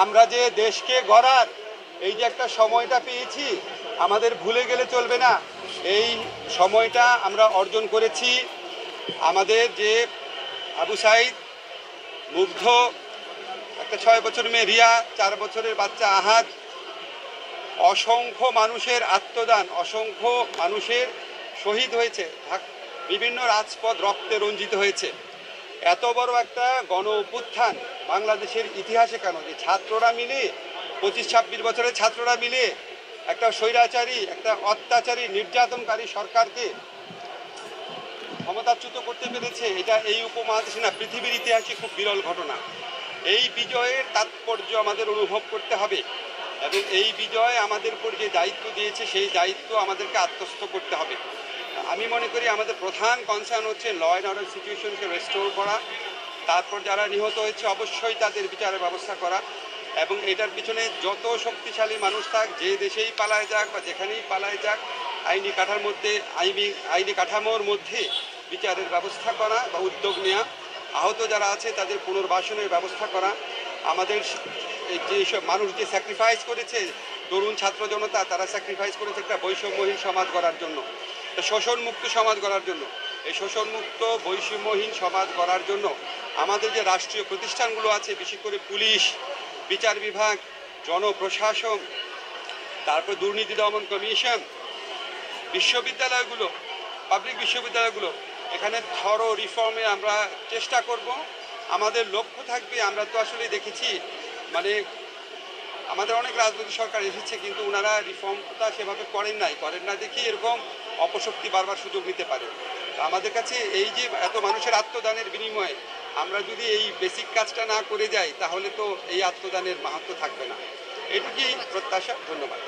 আমরা যে দেশকে গড়ার এই যে একটা সময়টা পেয়েছি, আমাদের ভুলে গেলে চলবে না। এই সময়টা আমরা অর্জন করেছি। আমাদের যে আবু সাইদ, মুগ্ধ, একটা 6 বছর মেয়ে রিয়া, 4 বছরের বাচ্চা আহাদ, অসংখ্য মানুষের আত্মদান, অসংখ্য মানুষের শহীদ হয়েছে, বিভিন্ন রাজপথ রক্তে রঞ্জিত হয়েছে। এত বড় একটা গণ অভ্যুত্থান বাংলাদেশের ইতিহাসে কেন, যে ছাত্ররা মিলে 25-26 বছরের ছাত্ররা মিলে একটা স্বৈরাচারী, একটা অত্যাচারী, নির্যাতনকারী সরকারকে ক্ষমতাচ্যুত করতে পেরেছে, এটা এই উপমহাদেশে না, পৃথিবীর ইতিহাসে খুব বিরল ঘটনা। এই বিজয়ের তাৎপর্য আমাদের অনুভব করতে হবে এবং এই বিজয় আমাদের উপর যে দায়িত্ব দিয়েছে সেই দায়িত্ব আমাদেরকে আত্মস্থ করতে হবে। আমি মনে করি আমাদের প্রধান কনসার্ন হচ্ছে ল অ্যান্ড অর্ডার সিচুয়েশনকে রেস্টোর করা, তারপর যারা নিহত হয়েছে অবশ্যই তাদের বিচারের ব্যবস্থা করা, এবং এটার পিছনে যত শক্তিশালী মানুষ থাক, যে দেশেই পালায় যাক বা যেখানেই পালায় যাক, আইনি কাঠামোর মধ্যে বিচারের ব্যবস্থা করা বা উদ্যোগ নেওয়া, আহত যারা আছে তাদের পুনর্বাসনের ব্যবস্থা করা। আমাদের যেসব মানুষ যে স্যাক্রিফাইস করেছে, তরুণ ছাত্র জনতা, তারা স্যাক্রিফাইস করেছে একটা বৈষম্যহীন সমাজ গড়ার জন্য, শোষণমুক্ত সমাজ গড়ার জন্য। এই শোষণমুক্ত বৈষম্যহীন সমাজ গড়ার জন্য আমাদের যে রাষ্ট্রীয় প্রতিষ্ঠানগুলো আছে, বিশেষ করে পুলিশ, বিচার বিভাগ, জনপ্রশাসন, তারপর দুর্নীতি দমন কমিশন, বিশ্ববিদ্যালয়গুলো, পাবলিক বিশ্ববিদ্যালয়গুলো, এখানে থরো রিফর্মে আমরা চেষ্টা করব। আমাদের লক্ষ্য থাকবে, আমরা তো আসলে দেখেছি মানে আমাদের অনেক রাজনৈতিক সরকার এসেছে কিন্তু ওনারা রিফর্মটা সেভাবে করেন না দেখি এরকম অপশক্তি বারবার সুযোগ নিতে পারে। আমাদের কাছে এই যে এত মানুষের আত্মদানের বিনিময়ে আমরা যদি এই বেসিক কাজটা না করে যাই, তাহলে তো এই আত্মদানের মাহাত্ম্য থাকবে না। এটুকুই প্রত্যাশা। ধন্যবাদ।